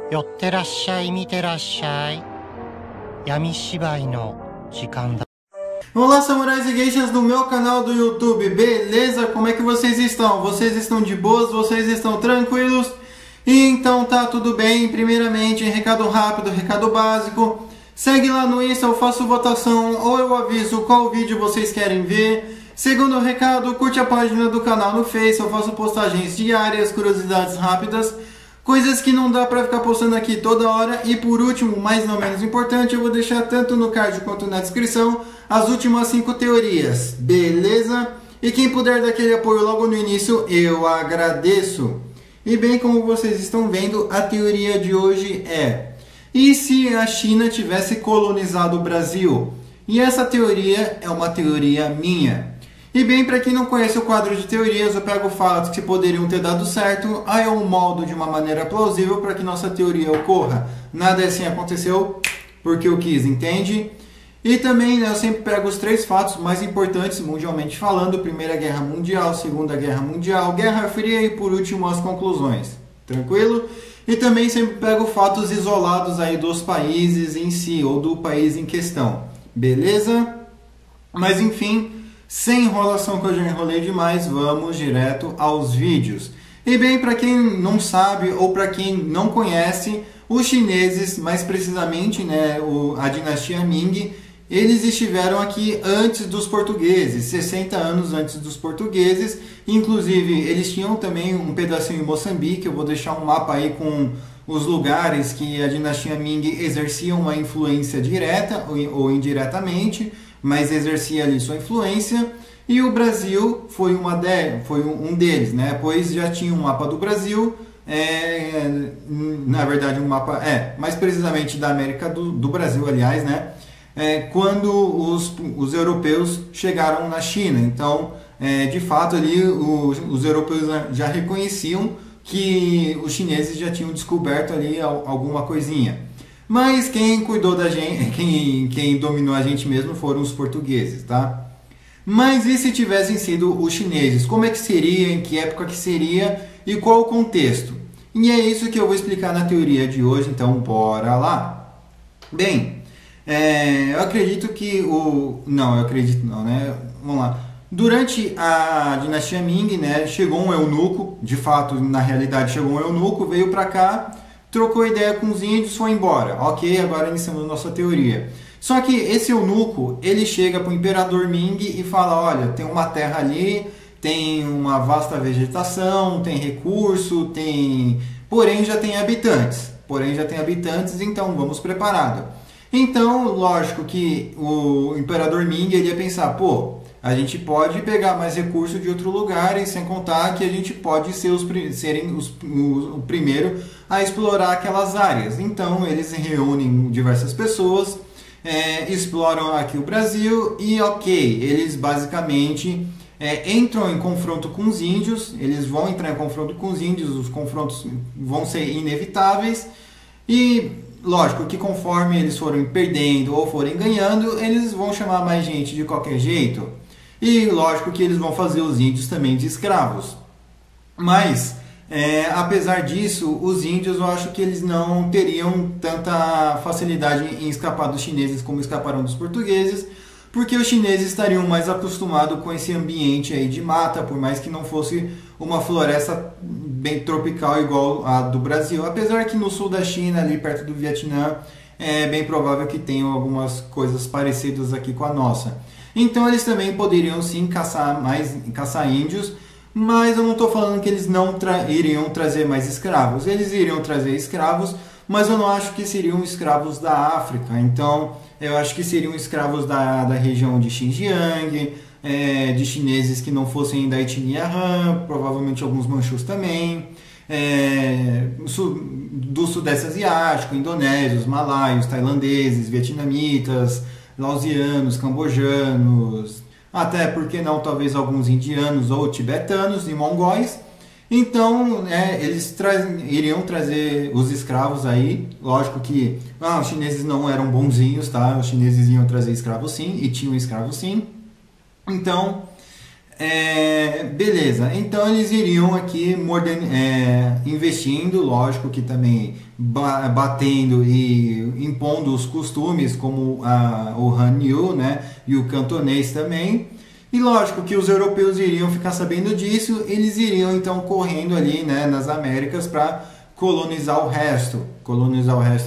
寄ってらっしゃい、見てらっしゃい。闇芝居の時間だ。 Olá, samurais e geishas do meu canal do YouTube, beleza? Como é que vocês estão? Vocês estão de boas? Vocês estão tranquilos? Então tá tudo bem. Primeiramente, recado rápido, recado básico. Segue lá no Insta, eu faço votação ou eu aviso qual vídeo vocês querem ver. Segundo recado, curte a página do canal no Face, eu faço postagens diárias, curiosidades rápidas, coisas que não dá pra ficar postando aqui toda hora. E por último, mas não menos importante, eu vou deixar tanto no card quanto na descrição as últimas 5 teorias, beleza? E quem puder dar aquele apoio logo no início, eu agradeço. E bem, como vocês estão vendo, a teoria de hoje é: e se a China tivesse colonizado o Brasil? E essa teoria é uma teoria minha. E bem, para quem não conhece o quadro de teorias, eu pego fatos que poderiam ter dado certo, aí eu moldo de uma maneira plausível para que nossa teoria ocorra. Nada assim aconteceu porque eu quis, entende? E também, né, eu sempre pego os 3 fatos mais importantes mundialmente falando: Primeira Guerra Mundial, Segunda Guerra Mundial, Guerra Fria e por último as conclusões. Tranquilo? E também sempre pego fatos isolados aí dos países em si ou do país em questão. Beleza? Mas enfim, sem enrolação, que eu já enrolei demais, vamos direto aos vídeos. E bem, para quem não sabe ou para quem não conhece, os chineses, mais precisamente, né, a dinastia Ming, eles estiveram aqui antes dos portugueses, 60 anos antes dos portugueses. Inclusive, eles tinham também um pedacinho em Moçambique. Eu vou deixar um mapa aí com os lugares que a dinastia Ming exercia uma influência direta ou indiretamente, mas exercia ali sua influência. E o Brasil foi um deles, né? Pois já tinha um mapa do Brasil, na verdade um mapa, mais precisamente da América do Brasil, aliás, né? Quando os europeus chegaram na China. Então, de fato, ali os europeus já reconheciam que os chineses já tinham descoberto ali alguma coisinha. Mas quem cuidou da gente, quem dominou a gente mesmo foram os portugueses, tá? Mas e se tivessem sido os chineses? Como é que seria? Em que época que seria? E qual o contexto? E é isso que eu vou explicar na teoria de hoje, então bora lá! Bem, eu acredito que Não, eu acredito não, né? Vamos lá. Durante a dinastia Ming, né, chegou um eunuco, de fato, na realidade chegou um eunuco, veio pra cá, trocou ideia com os índios, foi embora. Ok, agora iniciamos nossa teoria. Só que esse eunuco, ele chega pro imperador Ming e fala: olha, tem uma terra ali, tem uma vasta vegetação, tem recurso, porém já tem habitantes. Então vamos preparado. Então, lógico que o imperador Ming, ele ia pensar: pô, a gente pode pegar mais recursos de outro lugar, e sem contar que a gente pode ser o primeiro a explorar aquelas áreas. Então, eles reúnem diversas pessoas, exploram aqui o Brasil e, ok, eles basicamente entram em confronto com os índios. Eles vão entrar em confronto com os índios, os confrontos vão ser inevitáveis e lógico que conforme eles forem perdendo ou forem ganhando, eles vão chamar mais gente de qualquer jeito. E lógico que eles vão fazer os índios também de escravos. Mas, apesar disso, os índios, eu acho que eles não teriam tanta facilidade em escapar dos chineses como escaparam dos portugueses, porque os chineses estariam mais acostumados com esse ambiente aí de mata, por mais que não fosse uma floresta bem tropical igual a do Brasil. Apesar que no sul da China, ali perto do Vietnã, é bem provável que tenham algumas coisas parecidas aqui com a nossa. Então eles também poderiam sim caçar índios, mas eu não estou falando que eles não iriam trazer mais escravos. Eles iriam trazer escravos, mas eu não acho que seriam escravos da África. Então eu acho que seriam escravos da região de Xinjiang, de chineses que não fossem da etnia Han, provavelmente alguns manchus também, do sudeste asiático, indonésios, malaios, tailandeses, vietnamitas, lausianos, cambojanos, até porque não, talvez alguns indianos ou tibetanos e mongóis. Então, eles iriam trazer os escravos aí. Lógico que os chineses não eram bonzinhos, tá? Os chineses iam trazer escravos sim, e tinham escravos sim. Então, Beleza, então eles iriam aqui investindo, lógico que também batendo e impondo os costumes como o Hanyu, né, e o cantonês também. E lógico que os europeus iriam ficar sabendo disso, eles iriam então correndo ali, né, nas Américas para colonizar o resto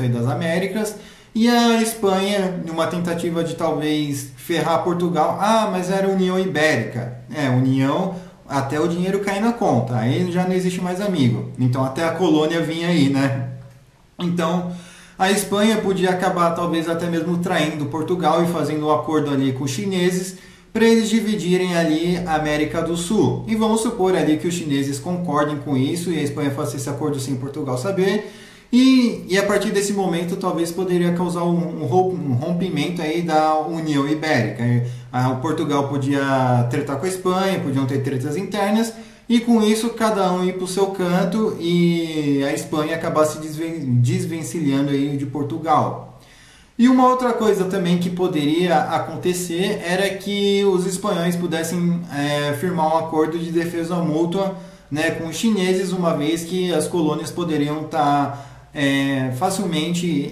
aí das Américas. E a Espanha, numa tentativa de talvez ferrar Portugal, mas era União Ibérica. União, até o dinheiro cair na conta, aí já não existe mais amigo. Então até a colônia vinha aí, né? Então a Espanha podia acabar talvez até mesmo traindo Portugal e fazendo um acordo ali com os chineses para eles dividirem ali a América do Sul. E vamos supor ali que os chineses concordem com isso e a Espanha faça esse acordo sem Portugal saber. E a partir desse momento talvez poderia causar um rompimento aí da União Ibérica. O Portugal podia tretar com a Espanha, podiam ter tretas internas, e com isso cada um ir para o seu canto e a Espanha acabar se desvencilhando aí de Portugal. E uma outra coisa também que poderia acontecer era que os espanhóis pudessem firmar um acordo de defesa mútua, né, com os chineses, uma vez que as colônias poderiam estar facilmente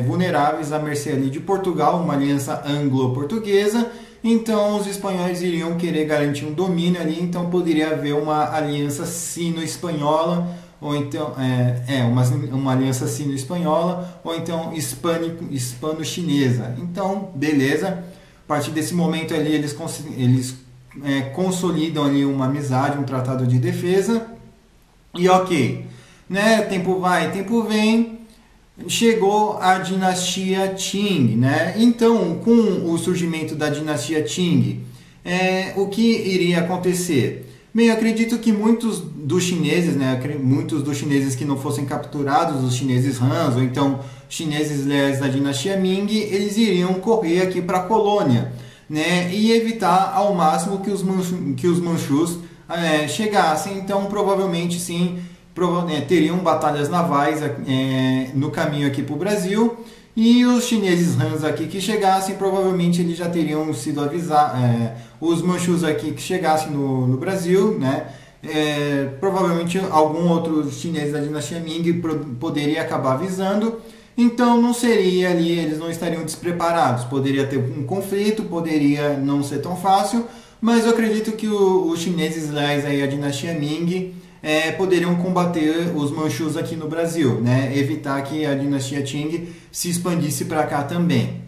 vulneráveis à mercê ali de Portugal, uma aliança anglo-portuguesa. Então os espanhóis iriam querer garantir um domínio ali, então poderia haver uma aliança sino-espanhola, ou então uma aliança sino-espanhola, ou então hispano-chinesa. Então, beleza, a partir desse momento ali eles consolidam ali uma amizade, um tratado de defesa, e ok, né? Tempo vai, tempo vem, chegou a dinastia Qing, né? Então, com o surgimento da dinastia Qing, o que iria acontecer? Bem, eu acredito que muitos dos chineses, né, que não fossem capturados, os chineses Hans, ou então chineses leais da dinastia Ming, eles iriam correr aqui para a colônia, né, e evitar ao máximo que os manchus chegassem. Então, provavelmente sim, teriam batalhas navais no caminho aqui para o Brasil, e os chineses Hans aqui que chegassem, provavelmente eles já teriam sido avisados, os manchus aqui que chegassem no Brasil, né, provavelmente algum outro chinês da dinastia Ming poderia acabar avisando. Então não seria ali, eles não estariam despreparados, poderia ter um conflito, poderia não ser tão fácil, mas eu acredito que os chineses leais aí, a dinastia Ming, poderiam combater os manchus aqui no Brasil, né? Evitar que a dinastia Qing se expandisse para cá também.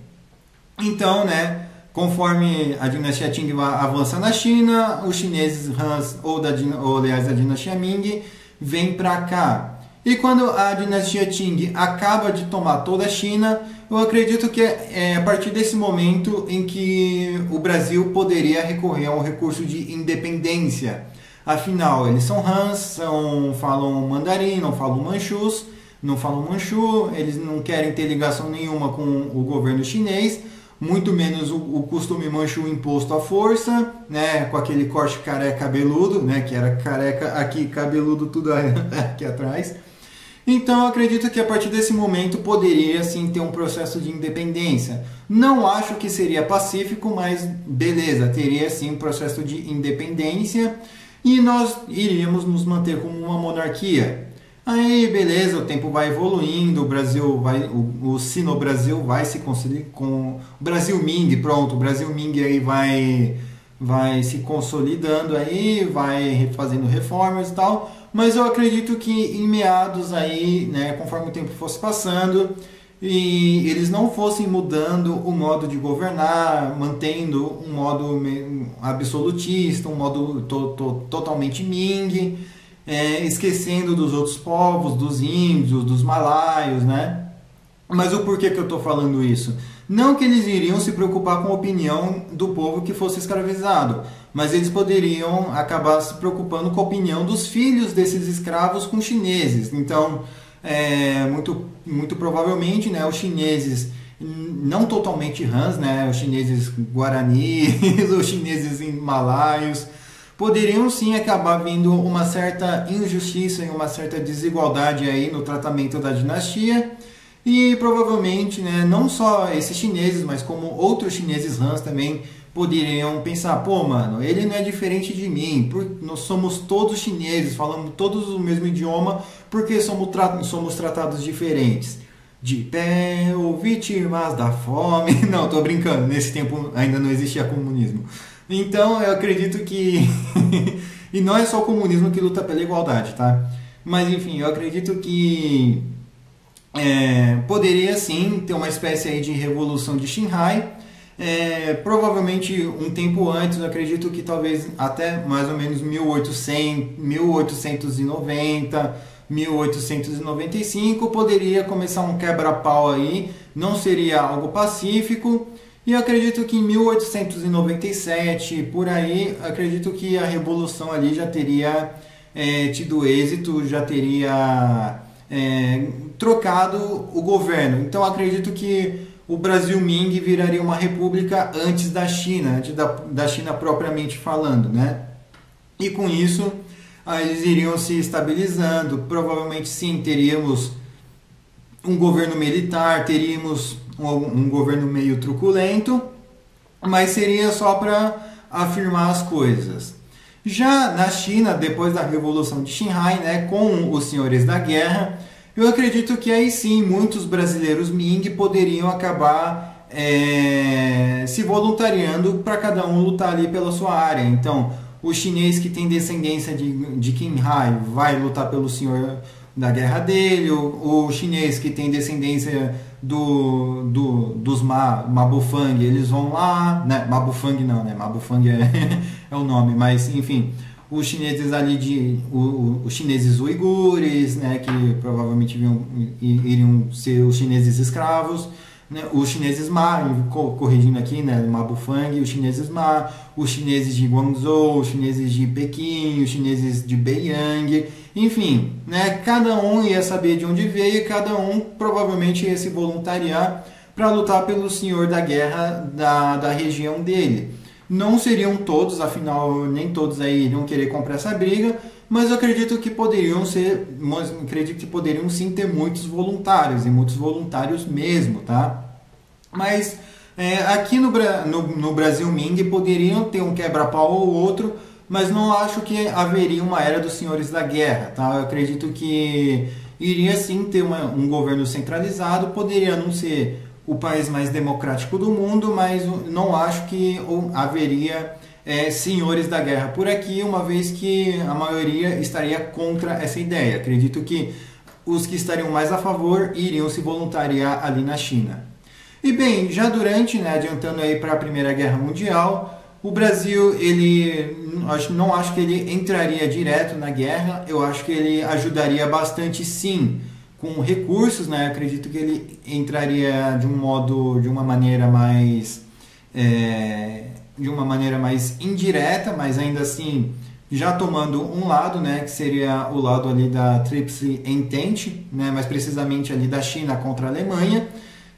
Então, né, conforme a dinastia Qing avança na China, os chineses Han ou aliás a dinastia Ming vem para cá. E quando a dinastia Qing acaba de tomar toda a China, eu acredito que é a partir desse momento em que o Brasil poderia recorrer a um recurso de independência. Afinal, eles são Hans, falam mandarim, não falam manchus, não falam manchu, eles não querem ter ligação nenhuma com o governo chinês, muito menos o costume manchu imposto à força, né, com aquele corte careca cabeludo, né, que era careca aqui, cabeludo tudo aqui atrás. Então, eu acredito que a partir desse momento poderia sim ter um processo de independência. Não acho que seria pacífico, mas beleza, teria sim um processo de independência. E nós iríamos nos manter como uma monarquia. Aí, beleza, o tempo vai evoluindo, o Sino-Brasil vai se conciliar com o Brasil Ming, pronto, o Brasil Ming aí vai se consolidando aí, vai fazendo reformas e tal, mas eu acredito que em meados aí, né, conforme o tempo fosse passando, e eles não fossem mudando o modo de governar, mantendo um modo absolutista, um modo totalmente Ming, esquecendo dos outros povos, dos índios, dos malaios, né? Mas o porquê que eu estou falando isso? Não que eles iriam se preocupar com a opinião do povo que fosse escravizado, mas eles poderiam acabar se preocupando com a opinião dos filhos desses escravos com chineses. Então, muito provavelmente, né, os chineses, não totalmente Hans, né, os chineses guaranis, os chineses malaios, poderiam sim acabar vindo uma certa injustiça e uma certa desigualdade aí no tratamento da dinastia. E provavelmente, né, não só esses chineses, mas como outros chineses Hans também poderiam pensar, pô, mano, ele não é diferente de mim, nós somos todos chineses, falamos todos o mesmo idioma, porque somos tratados diferentes? De pé ou vítimas da fome? Não, tô brincando, nesse tempo ainda não existia comunismo. Então eu acredito que... e não é só o comunismo que luta pela igualdade, tá? Mas enfim, eu acredito que poderia sim ter uma espécie aí de revolução de Xinhai. Provavelmente um tempo antes, eu acredito que talvez até mais ou menos 1890, 1895 poderia começar um quebra-pau aí, não seria algo pacífico. E eu acredito que em 1897, por aí, acredito que a revolução ali já teria tido êxito, já teria trocado o governo. Então acredito que o Brasil Ming viraria uma república antes da China, antes da China propriamente falando, né? E com isso, eles iriam se estabilizando. Provavelmente sim, teríamos um governo militar, teríamos um governo meio truculento, mas seria só para afirmar as coisas. Já na China, depois da Revolução de Xinhai, né, com os senhores da guerra, eu acredito que aí sim muitos brasileiros Ming poderiam acabar se voluntariando para cada um lutar ali pela sua área. Então, o chinês que tem descendência de Qin Hai vai lutar pelo senhor da guerra dele, o chinês que tem descendência dos Mabufang, eles vão lá, né? Mabufang não, né? Mabufang é o nome, mas enfim, os chineses ali os chineses uigures, né, que provavelmente iriam ser os chineses escravos, né, os chineses Ma, corrigindo aqui, né, Mabufang, os chineses Ma, os chineses de Guangzhou, os chineses de Pequim, os chineses de Beiyang, enfim, né, cada um ia saber de onde veio e cada um provavelmente ia se voluntariar para lutar pelo senhor da guerra da região dele. Não seriam todos, afinal nem todos aí iriam querer comprar essa briga, mas eu acredito que poderiam sim ter muitos voluntários, e muitos voluntários mesmo, tá? Mas aqui no Brasil Ming poderiam ter um quebra-pau ou outro, mas não acho que haveria uma era dos senhores da guerra, tá? Eu acredito que iria sim ter um governo centralizado, poderia não ser o país mais democrático do mundo, mas não acho que haveria senhores da guerra por aqui, uma vez que a maioria estaria contra essa ideia. Acredito que os que estariam mais a favor iriam se voluntariar ali na China. E bem, já durante, né, adiantando aí para a Primeira Guerra Mundial, o Brasil, não acho que ele entraria direto na guerra, eu acho que ele ajudaria bastante sim, com recursos, né? Acredito que ele entraria de uma maneira mais indireta, mas ainda assim já tomando um lado, né? Que seria o lado ali da Tríplice Entente, né? Mais precisamente ali da China contra a Alemanha.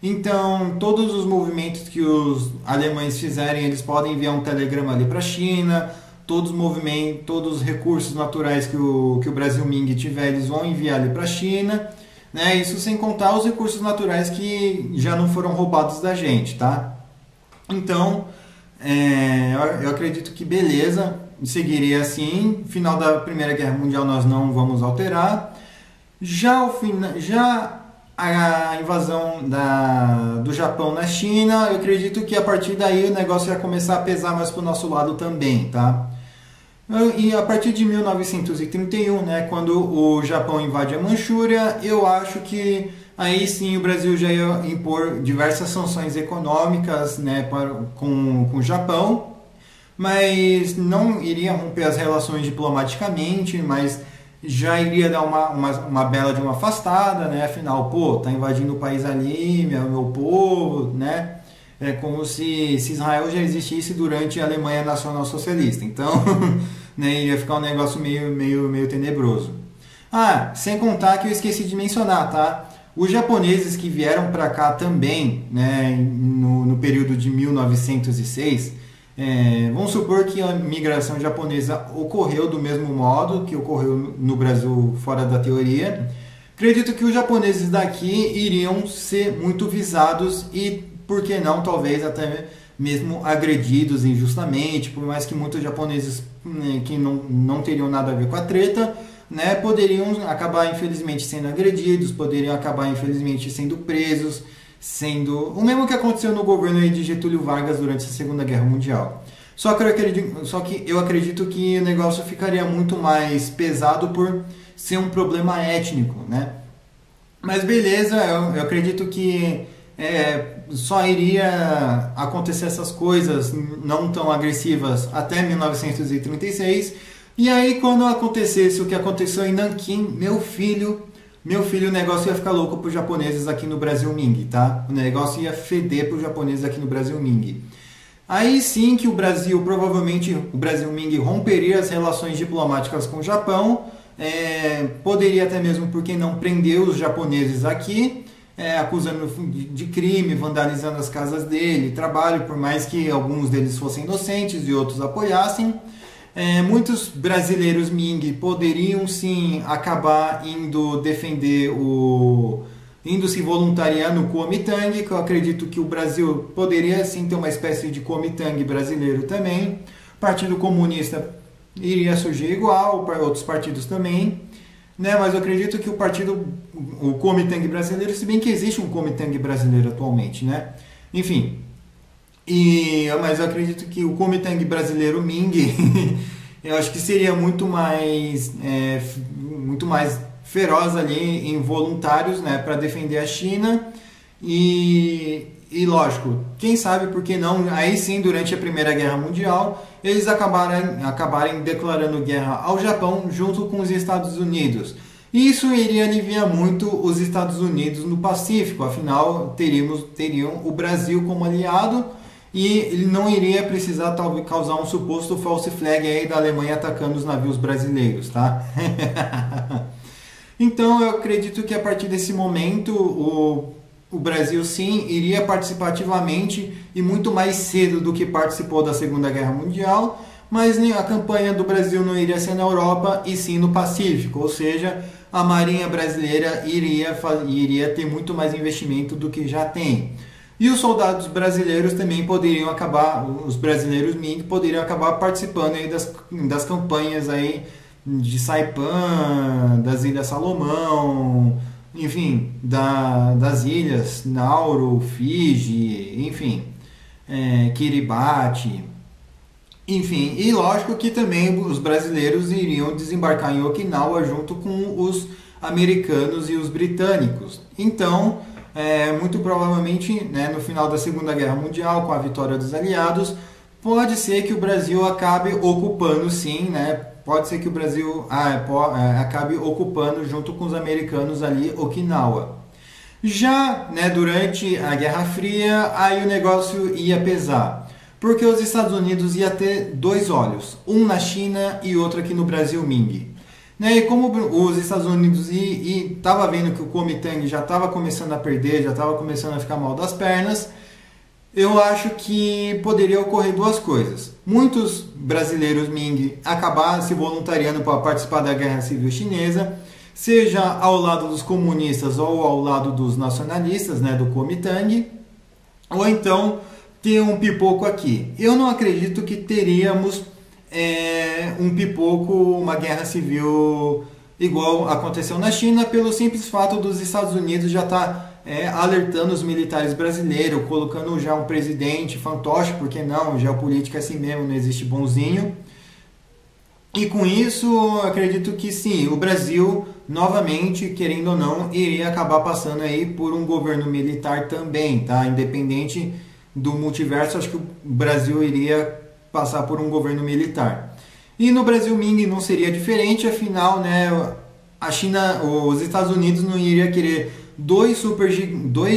Então, todos os movimentos que os alemães fizerem, eles podem enviar um telegrama ali para a China. Todos os recursos naturais que o Brasil Ming tiver, eles vão enviar ali para a China. Né? Isso sem contar os recursos naturais que já não foram roubados da gente, tá? Então, eu acredito que beleza, seguiria assim. Final da Primeira Guerra Mundial nós não vamos alterar. Já a invasão do Japão na China, eu acredito que a partir daí o negócio ia começar a pesar mais para o nosso lado também, tá? E a partir de 1931, né, quando o Japão invade a Manchúria, eu acho que aí sim o Brasil já ia impor diversas sanções econômicas, né, com o Japão, mas não iria romper as relações diplomaticamente, mas já iria dar uma bela de uma afastada, né, afinal, pô, tá invadindo o país ali, meu povo, né? É como se Israel já existisse durante a Alemanha Nacional Socialista. Então, né, ia ficar um negócio meio tenebroso. Sem contar que eu esqueci de mencionar, tá? Os japoneses que vieram para cá também, né, no período de 1906, vamos supor que a migração japonesa ocorreu do mesmo modo que ocorreu no Brasil fora da teoria. Acredito que os japoneses daqui iriam ser muito visados e, por que não, talvez até mesmo agredidos injustamente, por mais que muitos japoneses, né, que não teriam nada a ver com a treta, né, poderiam acabar infelizmente sendo agredidos, poderiam acabar infelizmente sendo presos, sendo o mesmo que aconteceu no governo aí de Getúlio Vargas durante a Segunda Guerra Mundial. Só que eu acredito que o negócio ficaria muito mais pesado por ser um problema étnico, né? Mas beleza, eu acredito que só iria acontecer essas coisas não tão agressivas até 1936. E aí quando acontecesse o que aconteceu em Nanquim, meu filho, o negócio ia ficar louco para os japoneses aqui no Brasil Ming, tá? O negócio ia feder para os japoneses aqui no Brasil Ming. Aí sim que provavelmente o Brasil Ming romperia as relações diplomáticas com o Japão, poderia até mesmo, porque não, prender os japoneses aqui, acusando de crime, vandalizando as casas dele, trabalho, por mais que alguns deles fossem inocentes e outros apoiassem. Muitos brasileiros Ming poderiam sim acabar indo defender indo se voluntariar no Kuomintang, que eu acredito que o Brasil poderia sim ter uma espécie de Kuomintang brasileiro também. O Partido Comunista iria surgir igual, para outros partidos também, né? Mas eu acredito que o Kuomintang brasileiro, se bem que existe um Kuomintang brasileiro atualmente, né? Enfim, mas eu acredito que o Kuomintang brasileiro Ming, eu acho que seria muito mais feroz ali em voluntários, né, para defender a China. E lógico, quem sabe por que não, aí sim, durante a Primeira Guerra Mundial, eles acabarem declarando guerra ao Japão junto com os Estados Unidos. E isso iria aliviar muito os Estados Unidos no Pacífico, afinal teriam o Brasil como aliado, e ele não iria precisar talvez causar um suposto false flag aí da Alemanha atacando os navios brasileiros, tá? Então eu acredito que a partir desse momento o Brasil sim iria participar ativamente e muito mais cedo do que participou da Segunda Guerra Mundial, mas a campanha do Brasil não iria ser na Europa e sim no Pacífico, ou seja, a Marinha Brasileira iria ter muito mais investimento do que já tem. E os soldados brasileiros também poderiam acabar, os brasileiros Ming poderiam acabar participando aí das campanhas aí de Saipan, das Ilhas Salomão, enfim, das ilhas Nauru, Fiji, enfim, Kiribati, enfim, e lógico que também os brasileiros iriam desembarcar em Okinawa junto com os americanos e os britânicos. Então, muito provavelmente, né, no final da Segunda Guerra Mundial, com a vitória dos aliados, pode ser que o Brasil acabe ocupando, sim, né? Pode ser que o Brasil acabe ocupando junto com os americanos ali Okinawa. Já, né, durante a Guerra Fria, aí o negócio ia pesar, porque os Estados Unidos ia ter dois olhos, um na China e outro aqui no Brasil Ming. Né, e como os Estados Unidos estava vendo que o Kuomintang já estava começando a perder, já estava começando a ficar mal das pernas, eu acho que poderia ocorrer duas coisas. Muitos brasileiros Ming acabaram se voluntariando para participar da Guerra Civil Chinesa, seja ao lado dos comunistas ou ao lado dos nacionalistas, né, do Kuomintang, ou então ter um pipoco aqui. Eu não acredito que teríamos um pipoco, uma guerra civil igual aconteceu na China, pelo simples fato dos Estados Unidos já estar alertando os militares brasileiros, colocando já um presidente fantoche, porque não, geopolítica é assim mesmo, não existe bonzinho. E com isso, eu acredito que sim, o Brasil, novamente, querendo ou não, iria acabar passando aí por um governo militar também, tá? Independente do multiverso, acho que o Brasil iria passar por um governo militar. E no Brasil Ming não seria diferente, afinal, né, a China, os Estados Unidos não iria querer dois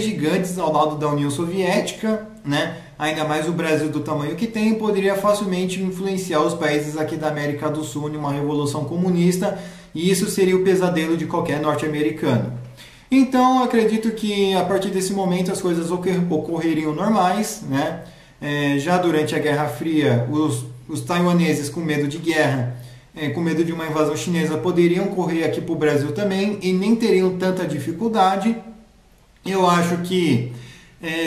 gigantes ao lado da União Soviética, né? Ainda mais o Brasil do tamanho que tem, poderia facilmente influenciar os países aqui da América do Sul em uma revolução comunista, e isso seria o pesadelo de qualquer norte-americano. Então, acredito que a partir desse momento as coisas ocorreriam normais, né? Já durante a Guerra Fria, os taiwaneses com medo de guerra, com medo de uma invasão chinesa, poderiam correr aqui para o Brasil também e nem teriam tanta dificuldade. Eu acho que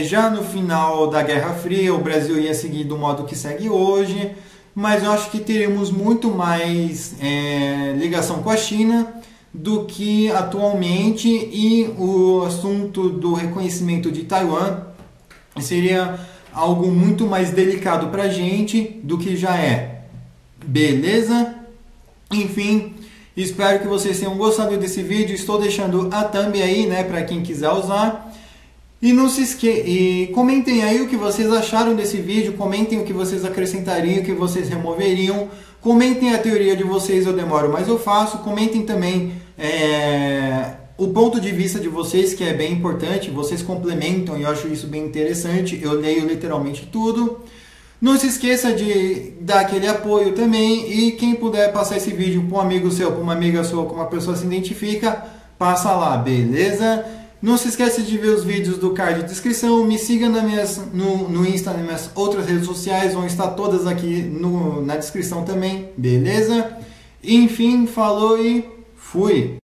Já no final da Guerra Fria, o Brasil ia seguir do modo que segue hoje, mas eu acho que teremos muito mais ligação com a China do que atualmente, e o assunto do reconhecimento de Taiwan seria algo muito mais delicado para a gente do que já é. Beleza? Enfim, espero que vocês tenham gostado desse vídeo. Estou deixando a thumb aí, né, para quem quiser usar. E não se e comentem aí o que vocês acharam desse vídeo, comentem o que vocês acrescentariam, o que vocês removeriam, comentem a teoria de vocês, eu demoro, mas eu faço, comentem também o ponto de vista de vocês, que é bem importante, vocês complementam e eu acho isso bem interessante, eu leio literalmente tudo. Não se esqueça de dar aquele apoio também, e quem puder passar esse vídeo para um amigo seu, para uma amiga sua, com uma pessoa se identifica, passa lá, beleza? Não se esqueça de ver os vídeos do card de descrição, me siga no Insta, nas minhas outras redes sociais, vão estar todas aqui na descrição também, beleza? Enfim, falou e fui!